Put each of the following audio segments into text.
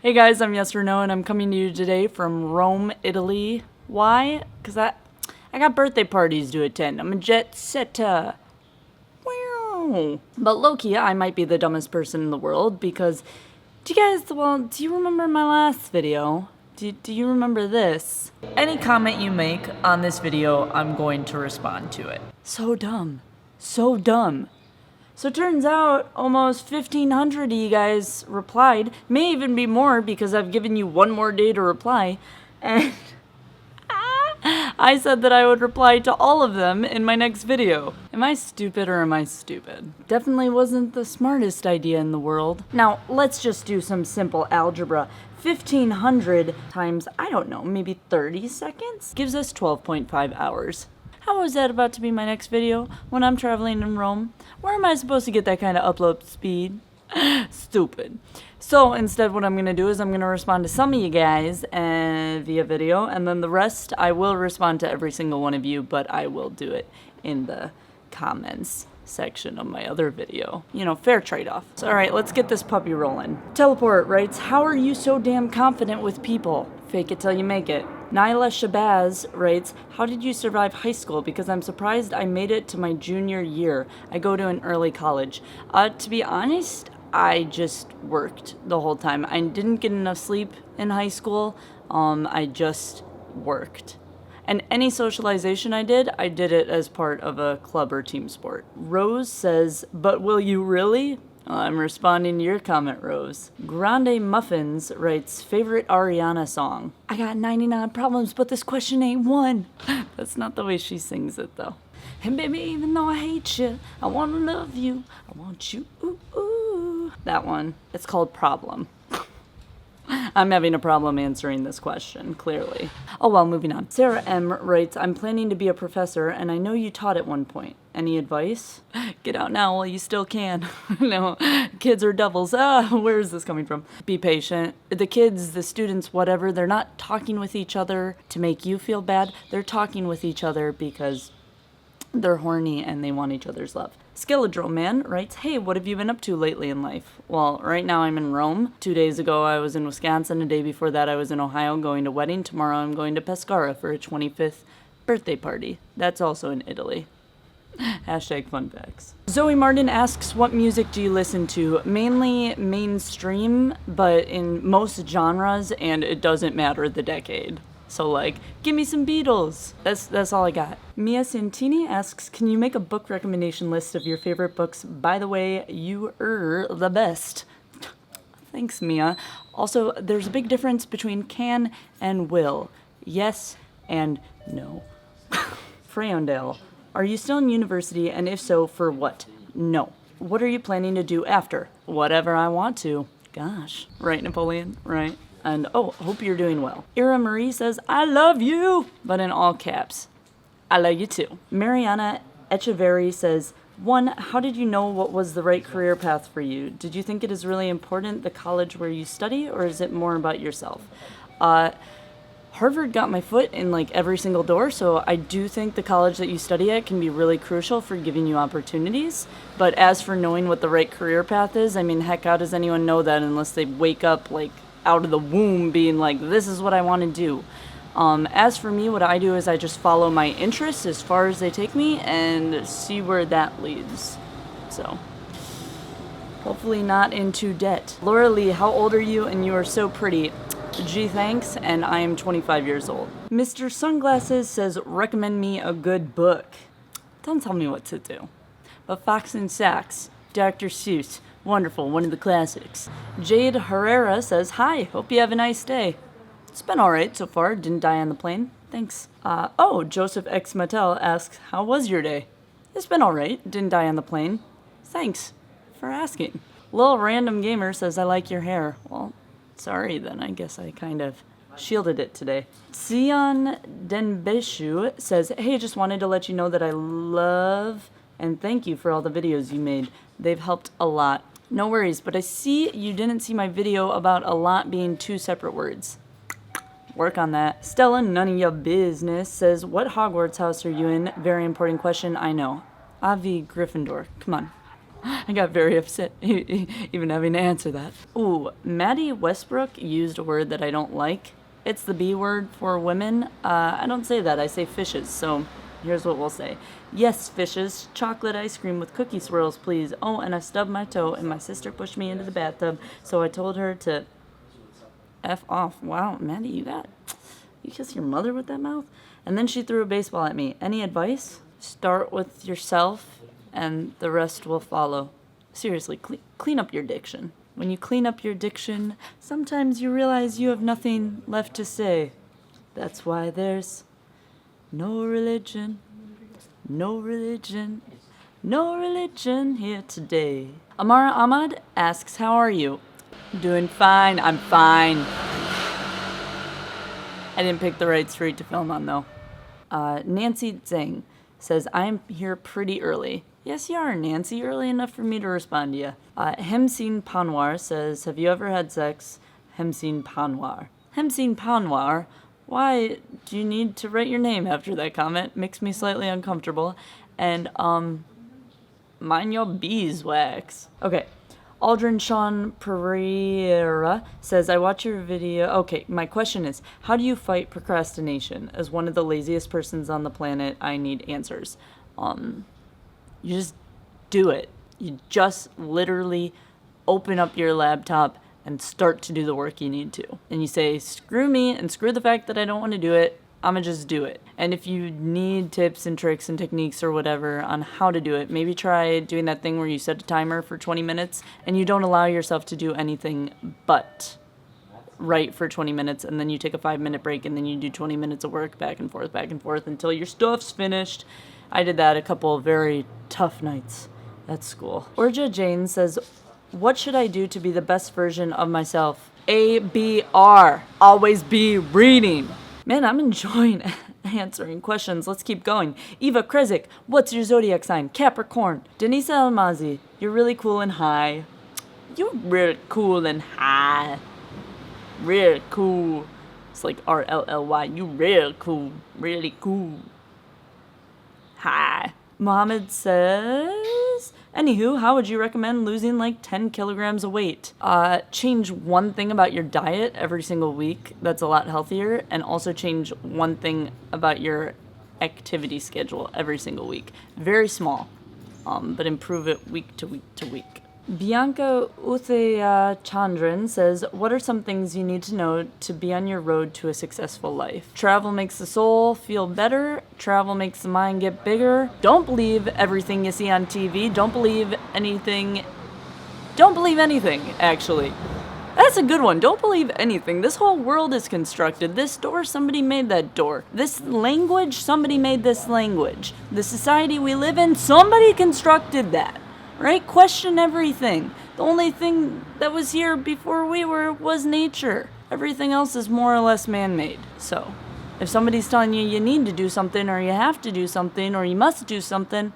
Hey guys, I'm Yes or No, and I'm coming to you today from Rome, Italy. Why? Because I got birthday parties to attend. I'm a jet setter. Wow. But low-key, I might be the dumbest person in the world because, do you remember my last video? Do you remember this? Any comment you make on this video, I'm going to respond to it. So dumb. So dumb. So it turns out almost 1,500 of you guys replied. May even be more because I've given you one more day to reply. And I said that I would reply to all of them in my next video. Am I stupid or am I stupid? Definitely wasn't the smartest idea in the world. Now, let's just do some simple algebra. 1,500 times, I don't know, maybe 30 seconds? Gives us 12.5 hours. How is that about to be my next video when I'm traveling in Rome? Where am I supposed to get that kind of upload speed? Stupid. So instead what I'm going to do is I'm going to respond to some of you guys via video, and then the rest I will respond to every single one of you, but I will do it in the comments section of my other video. You know, fair trade-off. So, alright, let's get this puppy rolling. Teleport writes, how are you so damn confident with people? Fake it till you make it. Nyla Shabazz writes, how did you survive high school? Because I'm surprised I made it to my junior year. I go to an early college. To be honest, I just worked the whole time. I didn't get enough sleep in high school. I just worked. And any socialization I did it as part of a club or team sport. Rose says, but will you really? I'm responding to your comment, Rose. Grande Muffins writes, favorite Ariana song? I got 99 problems, but this question ain't one. That's not the way she sings it, though. And baby, even though I hate you, I want to love you. I want you, ooh, ooh. That one. It's called Problem. I'm having a problem answering this question, clearly. Oh well, moving on. Sarah M. writes, I'm planning to be a professor, and I know you taught at one point. Any advice? Get out now while you still can. No, kids are devils. Where is this coming from? Be patient. The kids, the students, whatever, they're not talking with each other to make you feel bad. They're talking with each other because they're horny and they want each other's love. Skeledrill Man writes, hey, what have you been up to lately in life? Well, right now I'm in Rome. 2 days ago I was in Wisconsin. A day before that I was in Ohio going to a wedding. Tomorrow I'm going to Pescara for a 25th birthday party. That's also in Italy. Hashtag fun facts. Zoe Martin asks, what music do you listen to? Mainly mainstream, but in most genres, and it doesn't matter the decade. So like, give me some Beatles. That's all I got. Mia Santini asks, can you make a book recommendation list of your favorite books? By the way, you are the best. Thanks, Mia. Also, there's a big difference between can and will. Yes and no. Freyondale, are you still in university, and if so, for what? No. What are you planning to do after? Whatever I want to. Gosh. Right, Napoleon? Right. And, oh, hope you're doing well. Ira Marie says, I love you, but in all caps. I love you too. Mariana Echeverry says, 1, how did you know what was the right career path for you? Did you think it is really important, the college where you study, or is it more about yourself? Harvard got my foot in like every single door, so I do think the college that you study at can be really crucial for giving you opportunities. But as for knowing what the right career path is, I mean, heck, how does anyone know that unless they wake up like out of the womb being like, this is what I want to do. As for me, what I do is I just follow my interests as far as they take me and see where that leads. So, hopefully not into debt. Laura Lee, how old are you? And you are so pretty. Gee, thanks, and I am 25 years old. Mr. Sunglasses says, recommend me a good book. Don't tell me what to do. But Fox and Sacks, Dr. Seuss, wonderful, one of the classics. Jade Herrera says, hi, hope you have a nice day. It's been alright so far, didn't die on the plane. Thanks. Joseph X. Mattel asks, how was your day? It's been alright, didn't die on the plane. Thanks for asking. Lil Random Gamer says, I like your hair. Well, sorry then, I guess I kind of shielded it today. Sion Denbeshu says, hey, just wanted to let you know that I love and thank you for all the videos you made. They've helped a lot. No worries, but I see you didn't see my video about a lot being 2 separate words. Work on that. Stella, none of your business, says, what Hogwarts house are you in? Very important question, I know. Avi Gryffindor. Come on. I got very upset even having to answer that. Ooh, Maddie Westbrook used a word that I don't like. It's the B word for women. I don't say that, I say fishes, so here's what we'll say. Yes, fishes, chocolate ice cream with cookie swirls, please. Oh, and I stubbed my toe, and my sister pushed me into the bathtub, so I told her to F off. Wow, Maddie, you kiss your mother with that mouth? And then she threw a baseball at me. Any advice? Start with yourself, and the rest will follow. Seriously, clean up your diction. When you clean up your diction, sometimes you realize you have nothing left to say. That's why there's no religion, no religion, no religion here today. Amara Ahmad asks, how are you? Doing fine, I'm fine. I didn't pick the right street to film on, though. Nancy Zhang says, I'm here pretty early. Yes, you are, Nancy. Early enough for me to respond to you. Hemsin Panwar says, have you ever had sex? Hemsin Panwar. Hemsin Panwar, why do you need to write your name after that comment? Makes me slightly uncomfortable. And, mind your beeswax. Okay. Aldrin Sean Pereira says, I watch your video. Okay, my question is, how do you fight procrastination? As one of the laziest persons on the planet, I need answers. You just do it. You just literally open up your laptop and start to do the work you need to. And you say, screw me and screw the fact that I don't want to do it. I'm gonna just do it. And if you need tips and tricks and techniques or whatever on how to do it, maybe try doing that thing where you set a timer for 20 minutes and you don't allow yourself to do anything but write for 20 minutes, and then you take a 5-minute break, and then you do 20 minutes of work back and forth until your stuff's finished. I did that a couple of very tough nights at school. Orja Jane says, what should I do to be the best version of myself? ABR. Always be reading. Man, I'm enjoying answering questions. Let's keep going. Eva Krezik, what's your zodiac sign? Capricorn. Denisa Almazi, you're really cool and high. You're real cool and high. Real cool. It's like RLLY. You real cool. Really cool. Hi. Mohammed says, anywho, how would you recommend losing like 10 kilograms of weight? Change one thing about your diet every single week. That's a lot healthier. And also change one thing about your activity schedule every single week. Very small, but improve it week to week to week. Bianca Uthaya Chandran says, what are some things you need to know to be on your road to a successful life? Travel makes the soul feel better. Travel makes the mind get bigger. Don't believe everything you see on TV. Don't believe anything. Don't believe anything, actually. That's a good one. Don't believe anything. This whole world is constructed. This door, somebody made that door. This language, somebody made this language. The society we live in, somebody constructed that. Right? Question everything. The only thing that was here before we were was nature. Everything else is more or less man-made. So, if somebody's telling you you need to do something, or you have to do something, or you must do something,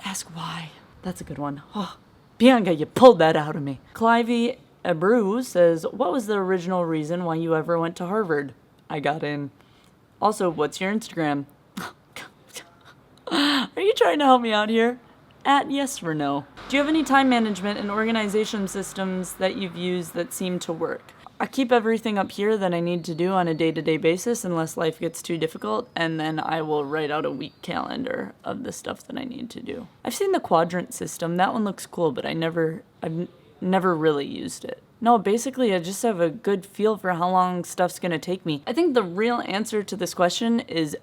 ask why. That's a good one. Oh, Bianca, you pulled that out of me. Clivey Abreu says, what was the original reason why you ever went to Harvard? I got in. Also, what's your Instagram? Are you trying to help me out here? At yes or no. Do you have any time management and organization systems that you've used that seem to work? I keep everything up here that I need to do on a day-to-day basis unless life gets too difficult, and then I will write out a week calendar of the stuff that I need to do. I've seen the quadrant system. That one looks cool, but I've never really used it. No, basically I just have a good feel for how long stuff's gonna take me. I think the real answer to this question is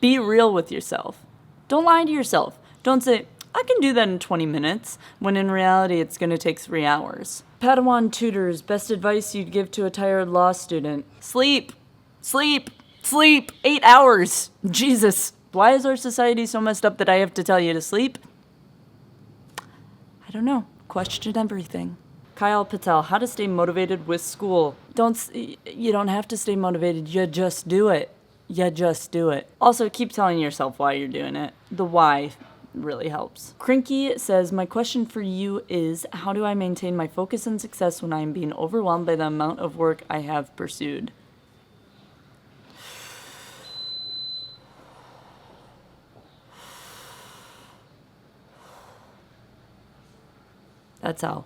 be real with yourself. Don't lie to yourself. Don't say, I can do that in 20 minutes, when in reality it's going to take 3 hours. Padawan tutors, best advice you'd give to a tired law student. Sleep. Sleep. Sleep. 8 hours. Jesus. Why is our society so messed up that I have to tell you to sleep? I don't know. Question everything. Kyle Patel, how to stay motivated with school. You don't have to stay motivated. You just do it. You just do it. Also, keep telling yourself why you're doing it. The why really helps. Crinky says, my question for you is, how do I maintain my focus and success when I am being overwhelmed by the amount of work I have pursued? That's how.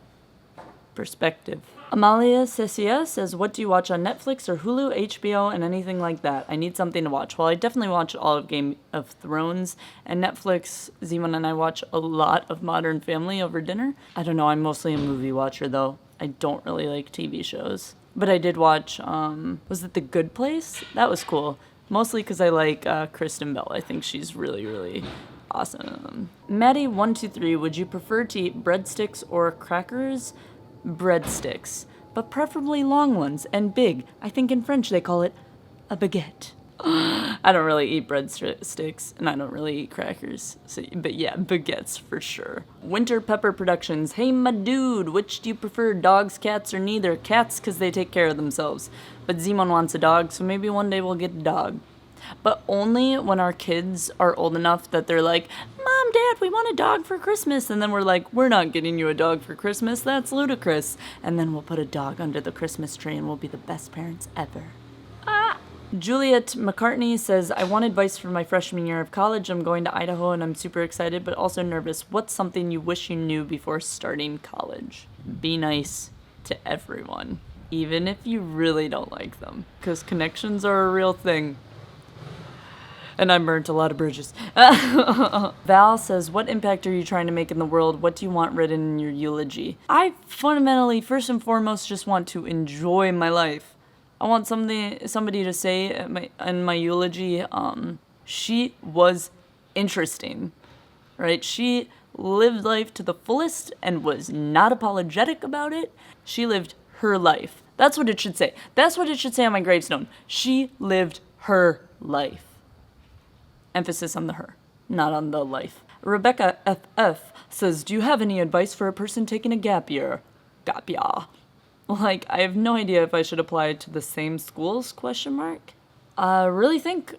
Perspective. Amalia Cecia says, what do you watch on Netflix or Hulu, HBO, and anything like that? I need something to watch. Well, I definitely watch all of Game of Thrones, and Netflix, Zeman and I watch a lot of Modern Family over dinner. I don't know, I'm mostly a movie watcher, though. I don't really like TV shows. But I did watch, was it The Good Place? That was cool. Mostly because I like Kristen Bell. I think she's really, really awesome. Maddie123, would you prefer to eat breadsticks or crackers? Breadsticks, but preferably long ones and big. I think in French they call it a baguette. I don't really eat breadsticks, and I don't really eat crackers. So, but yeah, baguettes for sure. Winter Pepper Productions. Hey, my dude, which do you prefer, dogs, cats, or neither? Cats, because they take care of themselves. But Zimon wants a dog, so maybe one day we'll get a dog. But only when our kids are old enough that they're like, Mom, Dad, we want a dog for Christmas. And then we're like, we're not getting you a dog for Christmas. That's ludicrous. And then we'll put a dog under the Christmas tree and we'll be the best parents ever. Juliet McCartney says, I want advice for my freshman year of college. I'm going to Idaho and I'm super excited, but also nervous. What's something you wish you knew before starting college? Be nice to everyone, even if you really don't like them, because connections are a real thing. And I burnt a lot of bridges. Val says, what impact are you trying to make in the world? What do you want written in your eulogy? I fundamentally, first and foremost, just want to enjoy my life. I want somebody to say in my eulogy, she was interesting, right? She lived life to the fullest and was not apologetic about it. She lived her life. That's what it should say. That's what it should say on my gravestone. She lived her life. Emphasis on the her, not on the life. Rebecca FF says, do you have any advice for a person taking a gap year? Gap year. Like, I have no idea if I should apply to the same schools, ? Really think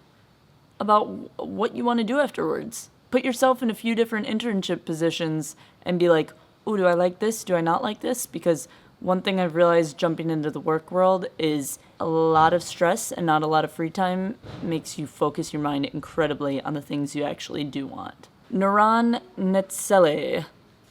about what you want to do afterwards. Put yourself in a few different internship positions and be like, oh, do I like this? Do I not like this? Because one thing I've realized jumping into the work world is a lot of stress and not a lot of free time makes you focus your mind incredibly on the things you actually do want. Naran Netsele.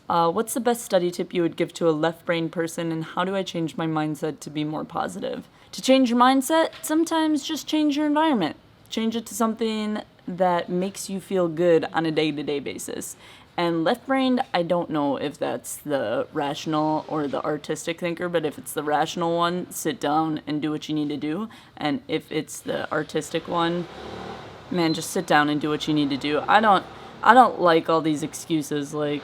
What's the best study tip you would give to a left-brain person, and how do I change my mindset to be more positive? To change your mindset, sometimes just change your environment. Change it to something that makes you feel good on a day-to-day basis. And left-brained, I don't know if that's the rational or the artistic thinker, but if it's the rational one, sit down and do what you need to do. And if it's the artistic one, man, just sit down and do what you need to do. I don't like all these excuses. Like,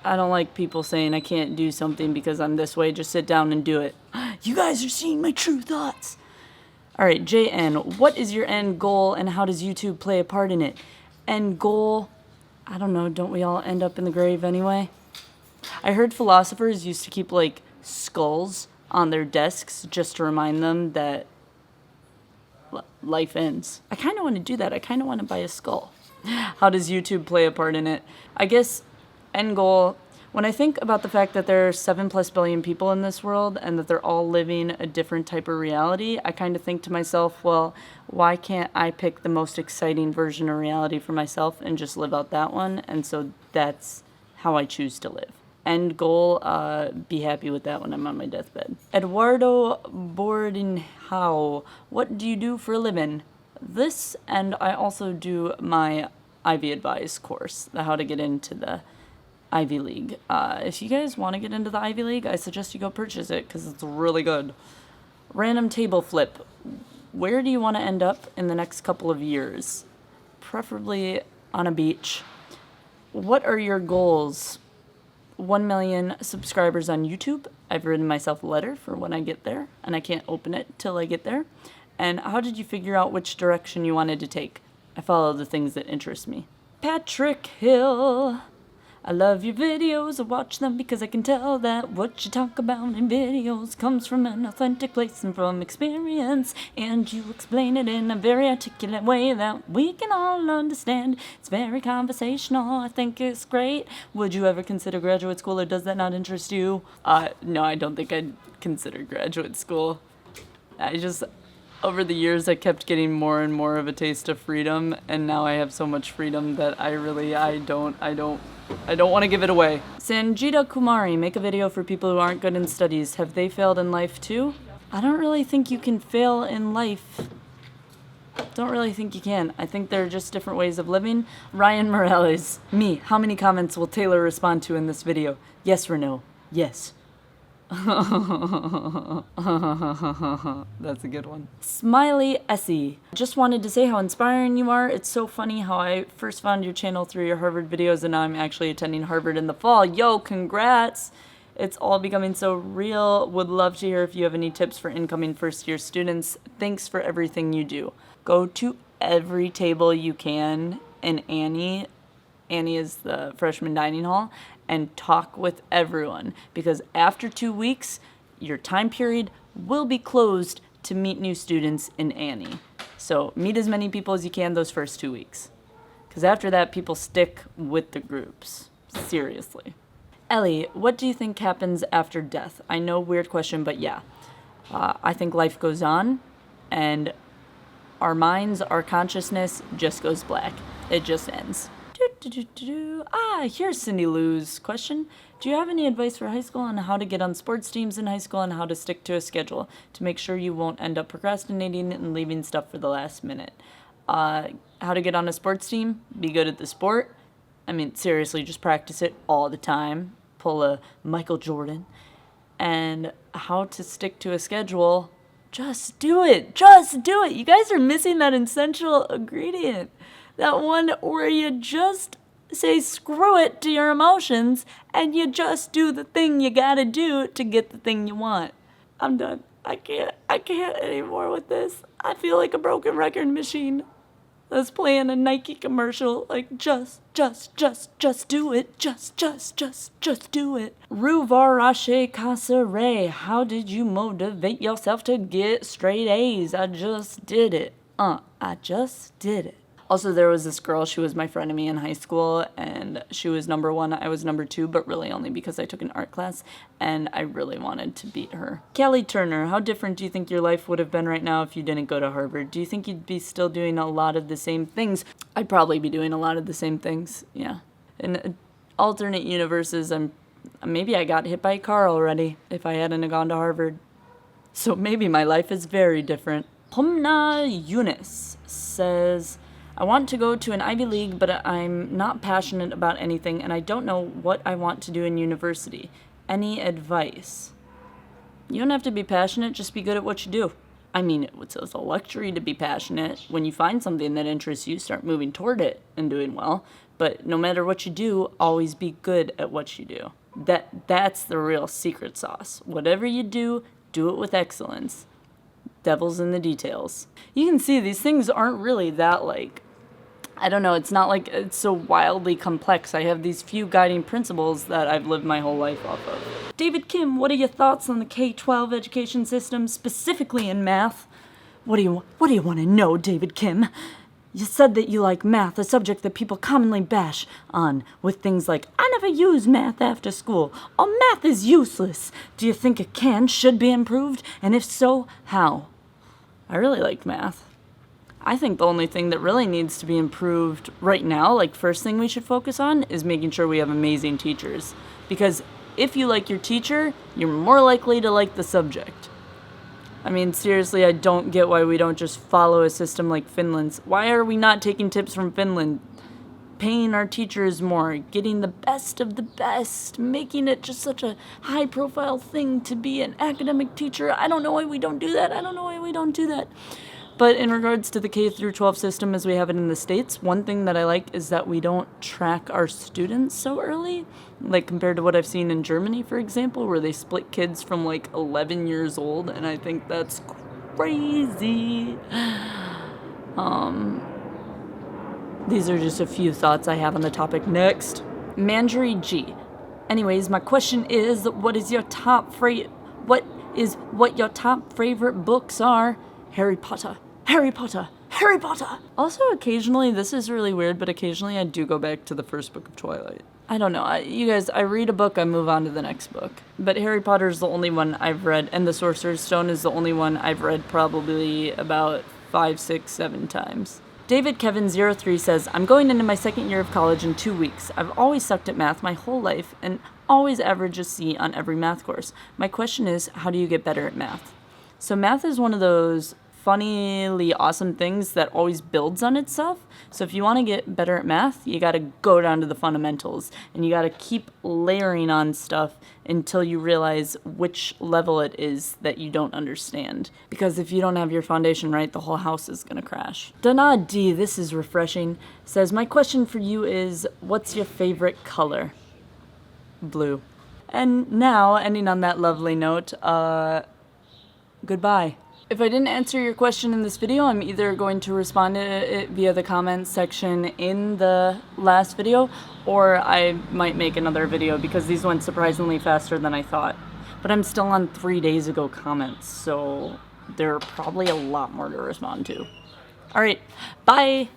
I don't like people saying I can't do something because I'm this way. Just sit down and do it. You guys are seeing my true thoughts. All right, JN, what is your end goal and how does YouTube play a part in it? End goal, I don't know, don't we all end up in the grave anyway? I heard philosophers used to keep, like, skulls on their desks just to remind them that life ends. I kind of want to do that. I kind of want to buy a skull. How does YouTube play a part in it? I guess end goal, when I think about the fact that there are 7+ billion people in this world and that they're all living a different type of reality, I kind of think to myself, well, why can't I pick the most exciting version of reality for myself and just live out that one? And so that's how I choose to live. End goal, be happy with that when I'm on my deathbed. Eduardo Bordinhao, what do you do for a living? This, and I also do my Ivy Advise course, the how to get into the Ivy League. If you guys want to get into the Ivy League, I suggest you go purchase it because it's really good. Random table flip. Where do you want to end up in the next couple of years? Preferably on a beach. What are your goals? 1 million subscribers on YouTube. I've written myself a letter for when I get there, and I can't open it till I get there. And how did you figure out which direction you wanted to take? I follow the things that interest me. Patrick Hill. I love your videos, I watch them because I can tell that what you talk about in videos comes from an authentic place and from experience, and you explain it in a very articulate way that we can all understand. It's very conversational, I think it's great. Would you ever consider graduate school, or does that not interest you? No, I don't think I'd consider graduate school. Over the years, I kept getting more and more of a taste of freedom, and now I have so much freedom that I don't I don't want to give it away. Sanjita Kumari, make a video for people who aren't good in studies. Have they failed in life too? I don't really think you can fail in life. Don't really think you can. I think there are just different ways of living. Ryan Morales, me, how many comments will Taylor respond to in this video? Yes or no? Yes. That's a good one. Smiley Essie, just wanted to say how inspiring you are. It's so funny how I first found your channel through your Harvard videos and now I'm actually attending Harvard in the fall. Yo, congrats! It's all becoming so real. Would love to hear if you have any tips for incoming first-year students. Thanks for everything you do. Go to every table you can in Annie is the freshman dining hall, and talk with everyone. Because after 2 weeks, your time period will be closed to meet new students in Annie. So meet as many people as you can those first 2 weeks. Because after that, people stick with the groups. Seriously. Ellie, what do you think happens after death? I know, weird question, but yeah. I think life goes on, and our minds, our consciousness just goes black. It just ends. Here's Cindy Lou's question. Do you have any advice for high school on how to get on sports teams in high school and how to stick to a schedule to make sure you won't end up procrastinating and leaving stuff for the last minute? How to get on a sports team? Be good at the sport. I mean, seriously, just practice it all the time. Pull a Michael Jordan. And how to stick to a schedule? Just do it. Just do it. You guys are missing that essential ingredient. That one where you just say screw it to your emotions and you just do the thing you gotta do to get the thing you want. I'm done. I can't anymore with this. I feel like a broken record machine that's playing a Nike commercial, like just do it, just do it. Ruvarache Casare, how did you motivate yourself to get straight A's? I just did it. I just did it. Also, there was this girl, she was my frenemy in high school, and she was number 1, I was number 2, but really only because I took an art class, and I really wanted to beat her. Kelly Turner, how different do you think your life would have been right now if you didn't go to Harvard? Do you think you'd be still doing a lot of the same things? I'd probably be doing a lot of the same things, yeah. In alternate universes, maybe I got hit by a car already if I hadn't gone to Harvard. So maybe my life is very different. Humna Yunus says, I want to go to an Ivy League, but I'm not passionate about anything, and I don't know what I want to do in university. Any advice? You don't have to be passionate, just be good at what you do. I mean, it's a luxury to be passionate. When you find something that interests you, start moving toward it and doing well. But no matter what you do, always be good at what you do. That's the real secret sauce. Whatever you do it with excellence. Devil's in the details. You can see these things aren't really that, like, I don't know, it's not like it's so wildly complex. I have these few guiding principles that I've lived my whole life off of. David Kim, what are your thoughts on the K-12 education system, specifically in math? What do you want to know, David Kim? You said that you like math, a subject that people commonly bash on, with things like, I never use math after school, or math is useless. Do you think it should be improved? And if so, how? I really liked math. I think the only thing that really needs to be improved right now, like first thing we should focus on, is making sure we have amazing teachers. Because if you like your teacher, you're more likely to like the subject. I mean, seriously, I don't get why we don't just follow a system like Finland's. Why are we not taking tips from Finland? Paying our teachers more, getting the best of the best, making it just such a high-profile thing to be an academic teacher. I don't know why we don't do that. But in regards to the K-12 system as we have it in the States, one thing that I like is that we don't track our students so early, like compared to what I've seen in Germany, for example, where they split kids from like 11 years old, and I think that's crazy. These are just a few thoughts I have on the topic. Next, Manjari G. Anyways, my question is, what your top favorite books are? Harry Potter. Also, occasionally, this is really weird, but occasionally I do go back to the first book of Twilight. I don't know. You guys, I read a book, I move on to the next book. But Harry Potter is the only one I've read, and The Sorcerer's Stone is the only one I've read probably about 5, 6, 7 times. David Kevin03 says, I'm going into my second year of college in 2 weeks. I've always sucked at math my whole life and always average a C on every math course. My question is, how do you get better at math? So math is one of those funnily awesome things that always builds on itself. So if you want to get better at math, you got to go down to the fundamentals and you got to keep layering on stuff until you realize which level it is that you don't understand. Because if you don't have your foundation right, the whole house is going to crash. Dana D, this is refreshing, says, my question for you is, what's your favorite color? Blue. And now, ending on that lovely note, goodbye. If I didn't answer your question in this video, I'm either going to respond to it via the comments section in the last video, or I might make another video because these went surprisingly faster than I thought. But I'm still on 3 days ago comments, so there are probably a lot more to respond to. Alright, bye!